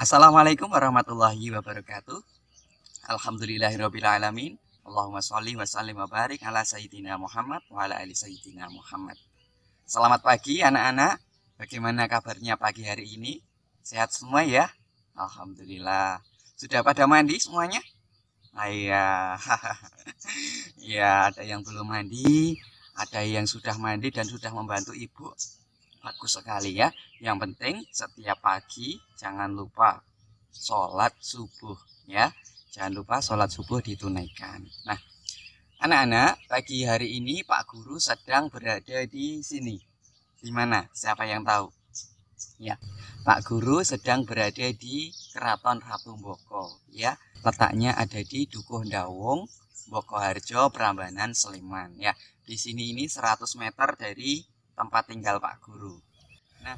Assalamualaikum warahmatullahi wabarakatuh. Alhamdulillahirrabbilalamin. Allahumma sholli wa sallim wa barik ala sayyidina Muhammad wa ala ali sayyidina Muhammad. Selamat pagi anak-anak. Bagaimana kabarnya pagi hari ini? Sehat semua ya? Alhamdulillah. Sudah pada mandi semuanya? Iya. Ya, ada yang belum mandi, ada yang sudah mandi dan sudah membantu ibu. Bagus sekali ya. Yang penting setiap pagi jangan lupa sholat subuh ya. Jangan lupa sholat subuh ditunaikan. Nah, anak-anak, pagi hari ini Pak Guru sedang berada di sini. Di mana? Siapa yang tahu? Ya, Pak Guru sedang berada di Keraton Ratu Mboko ya. Letaknya ada di Dukuh Ndawung, Bokoharjo, Prambanan, Sleman ya. Di sini ini 100 meter dari tempat tinggal Pak Guru.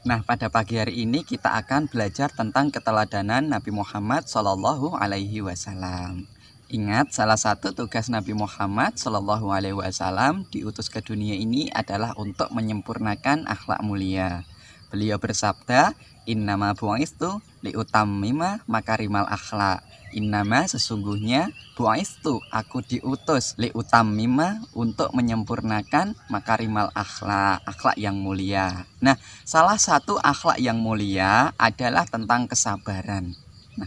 Nah, pada pagi hari ini kita akan belajar tentang keteladanan Nabi Muhammad Shallallahu Alaihi Wasallam. Ingat, salah satu tugas Nabi Muhammad Shallallahu Alaihi Wasallam diutus ke dunia ini adalah untuk menyempurnakan akhlak mulia. Beliau bersabda, "Innama bu'istu liutammima makarimal akhlak." Innama sesungguhnya bu'istu aku diutus liutammima untuk menyempurnakan makarimal akhlak, akhlak yang mulia. Nah, salah satu akhlak yang mulia adalah tentang kesabaran. Nah,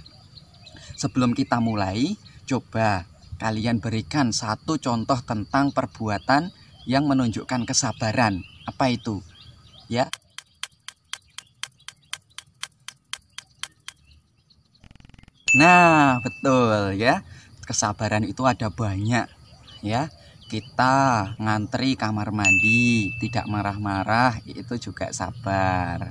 sebelum kita mulai, coba kalian berikan satu contoh tentang perbuatan yang menunjukkan kesabaran. Apa itu? Ya. Nah, betul ya. Kesabaran itu ada banyak ya. Kita ngantri kamar mandi, tidak marah-marah, itu juga sabar.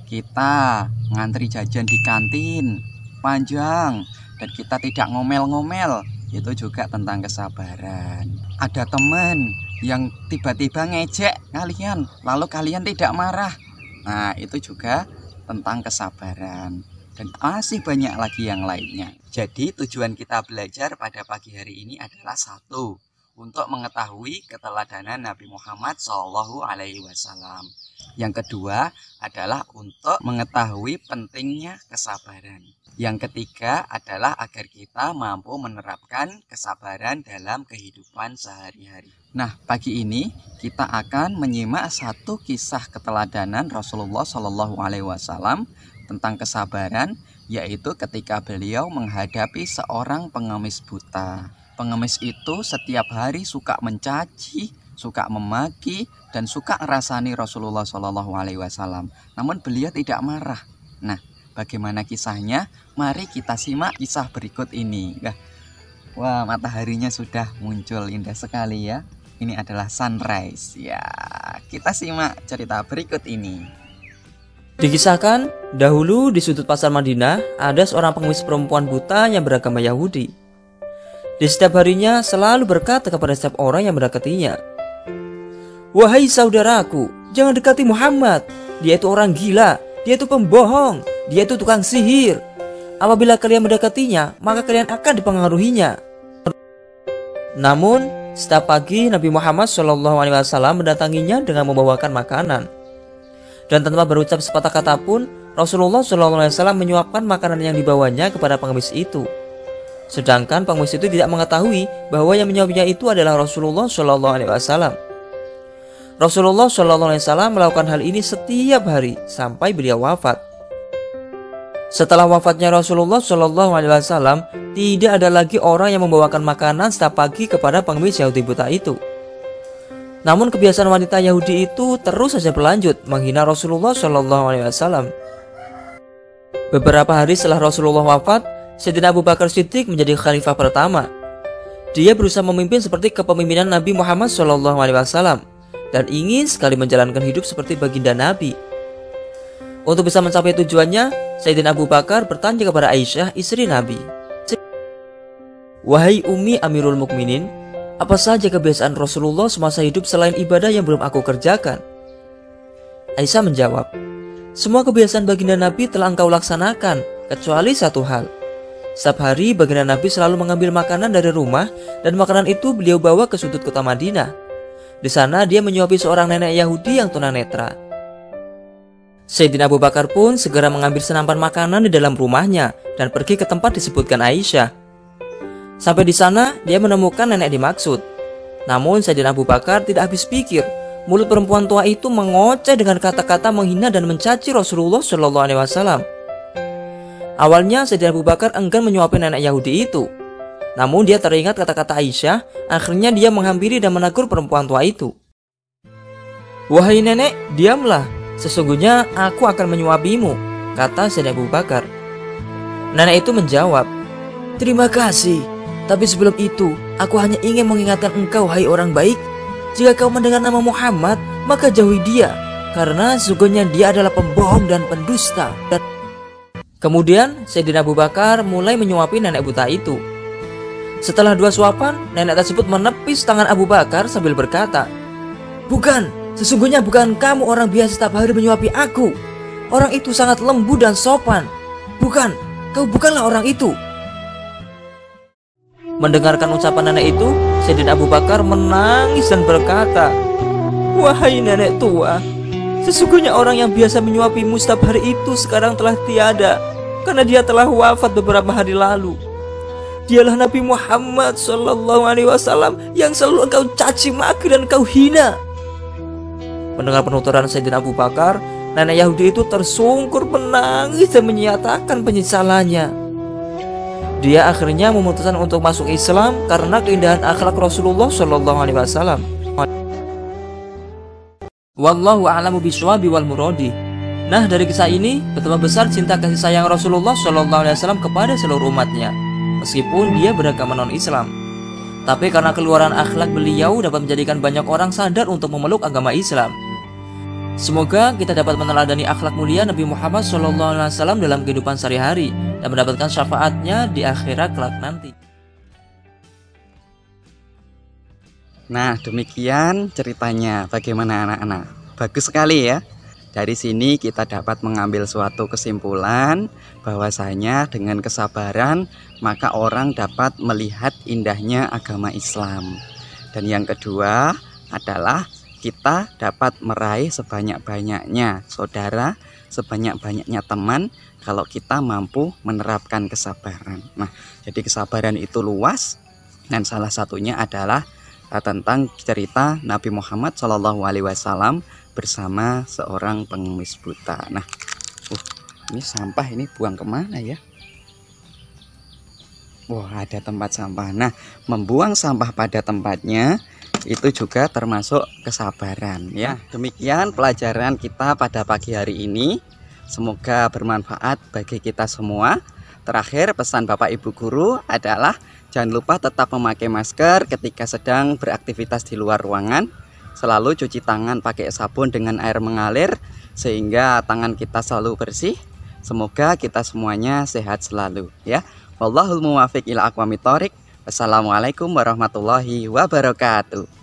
Kita ngantri jajan di kantin panjang dan kita tidak ngomel-ngomel, itu juga tentang kesabaran. Ada teman yang tiba-tiba ngejek kalian, lalu kalian tidak marah. Nah, itu juga tentang kesabaran. Dan masih banyak lagi yang lainnya. Jadi tujuan kita belajar pada pagi hari ini adalah satu, untuk mengetahui keteladanan Nabi Muhammad Shallallahu Alaihi Wasallam. Yang kedua adalah untuk mengetahui pentingnya kesabaran. Yang ketiga adalah agar kita mampu menerapkan kesabaran dalam kehidupan sehari-hari. Nah, pagi ini kita akan menyimak satu kisah keteladanan Rasulullah Shallallahu Alaihi Wasallam tentang kesabaran, yaitu ketika beliau menghadapi seorang pengemis buta. Pengemis itu setiap hari suka mencaci, suka memaki, dan suka ngerasani Rasulullah Shallallahu Alaihi Wasallam. Namun beliau tidak marah. Nah, bagaimana kisahnya? Mari kita simak kisah berikut ini. Wah, mataharinya sudah muncul, indah sekali ya. Ini adalah sunrise ya. Kita simak cerita berikut ini. Dikisahkan, dahulu di sudut pasar Madinah ada seorang pengemis perempuan buta yang beragama Yahudi. Di setiap harinya selalu berkata kepada setiap orang yang mendekatinya, "Wahai saudaraku, jangan dekati Muhammad. Dia itu orang gila, dia itu pembohong, dia itu tukang sihir. Apabila kalian mendekatinya, maka kalian akan dipengaruhinya." Namun, setiap pagi Nabi Muhammad SAW mendatanginya dengan membawakan makanan. Dan tanpa berucap sepatah kata pun, Rasulullah SAW menyuapkan makanan yang dibawanya kepada pengemis itu. Sedangkan pengemis itu tidak mengetahui bahwa yang menyuapnya itu adalah Rasulullah SAW. Rasulullah SAW melakukan hal ini setiap hari sampai beliau wafat. Setelah wafatnya Rasulullah SAW, tidak ada lagi orang yang membawakan makanan setiap pagi kepada pengemis Yahudi buta itu. Namun kebiasaan wanita Yahudi itu terus saja berlanjut menghina Rasulullah SAW. Beberapa hari setelah Rasulullah wafat, Sayyidina Abu Bakar Siddiq menjadi khalifah pertama. Dia berusaha memimpin seperti kepemimpinan Nabi Muhammad SAW dan ingin sekali menjalankan hidup seperti baginda Nabi. Untuk bisa mencapai tujuannya, Sayyidina Abu Bakar bertanya kepada Aisyah, istri Nabi, "Wahai Ummi Amirul Mukminin, apa saja kebiasaan Rasulullah semasa hidup selain ibadah yang belum aku kerjakan?" Aisyah menjawab, "Semua kebiasaan baginda Nabi telah engkau laksanakan, kecuali satu hal. Setiap hari baginda Nabi selalu mengambil makanan dari rumah, dan makanan itu beliau bawa ke sudut kota Madinah. Di sana dia menyuapi seorang nenek Yahudi yang tunanetra. Sayyidina Abu Bakar pun segera mengambil senapan makanan di dalam rumahnya dan pergi ke tempat disebutkan Aisyah. Sampai di sana dia menemukan nenek dimaksud. Namun Sayyidina Abu Bakar tidak habis pikir. Mulut perempuan tua itu mengoceh dengan kata-kata menghina dan mencaci Rasulullah Shallallahu Alaihi Wasallam. Awalnya Sayyidina Abu Bakar enggan menyuapi nenek Yahudi itu. Namun dia teringat kata-kata Aisyah. Akhirnya dia menghampiri dan menegur perempuan tua itu. "Wahai nenek, diamlah. Sesungguhnya aku akan menyuapimu," kata Sayyidina Abu Bakar. Nenek itu menjawab, "Terima kasih. Tapi sebelum itu, aku hanya ingin mengingatkan engkau, hai orang baik. Jika kau mendengar nama Muhammad, maka jauhi dia. Karena sesungguhnya dia adalah pembohong dan pendusta." Kemudian Sayyidina Abu Bakar mulai menyuapi nenek buta itu. Setelah 2 suapan, nenek tersebut menepis tangan Abu Bakar sambil berkata, "Bukan. Sesungguhnya bukan kamu orang biasa setiap hari menyuapi aku. Orang itu sangat lembut dan sopan. Bukan, kau bukanlah orang itu." Mendengarkan ucapan nenek itu, Sayyidina Abu Bakar menangis dan berkata, "Wahai nenek tua, sesungguhnya orang yang biasa menyuapimu setiap hari itu sekarang telah tiada, karena dia telah wafat beberapa hari lalu. Dialah Nabi Muhammad Shallallahu Alaihi Wasallam yang selalu engkau caci maki dan engkau hina." Mendengar penuturan Sayyidina Abu Bakar, nenek Yahudi itu tersungkur menangis dan menyatakan penyesalannya. Dia akhirnya memutuskan untuk masuk Islam karena keindahan akhlak Rasulullah Shallallahu Alaihi Wasallam. Wallahu a'lamu bishawab wal muradi. Nah, dari kisah ini betapa besar cinta kasih sayang Rasulullah Shallallahu Alaihi Wasallam kepada seluruh umatnya, meskipun dia beragama non-Islam. Tapi karena keluaran akhlak beliau dapat menjadikan banyak orang sadar untuk memeluk agama Islam. Semoga kita dapat meneladani akhlak mulia Nabi Muhammad SAW dalam kehidupan sehari-hari dan mendapatkan syafaatnya di akhirat kelak nanti. Nah, demikian ceritanya. Bagaimana anak-anak? Bagus sekali ya. Dari sini kita dapat mengambil suatu kesimpulan bahwasanya dengan kesabaran maka orang dapat melihat indahnya agama Islam. Dan yang kedua adalah kita dapat meraih sebanyak-banyaknya saudara, sebanyak-banyaknya teman kalau kita mampu menerapkan kesabaran. Nah, jadi kesabaran itu luas dan salah satunya adalah tentang cerita Nabi Muhammad SAW bersama seorang pengemis buta. Nah, ini sampah ini buang kemana ya? Wah, ada tempat sampah. Nah, membuang sampah pada tempatnya itu juga termasuk kesabaran ya. Demikian pelajaran kita pada pagi hari ini. Semoga bermanfaat bagi kita semua. Terakhir, pesan Bapak Ibu guru adalah jangan lupa tetap memakai masker ketika sedang beraktivitas di luar ruangan. Selalu cuci tangan pakai sabun dengan air mengalir sehingga tangan kita selalu bersih. Semoga kita semuanya sehat selalu ya. Wallahul muwaffiq ila aqwamit thoriq. Wassalamualaikum warahmatullahi wabarakatuh.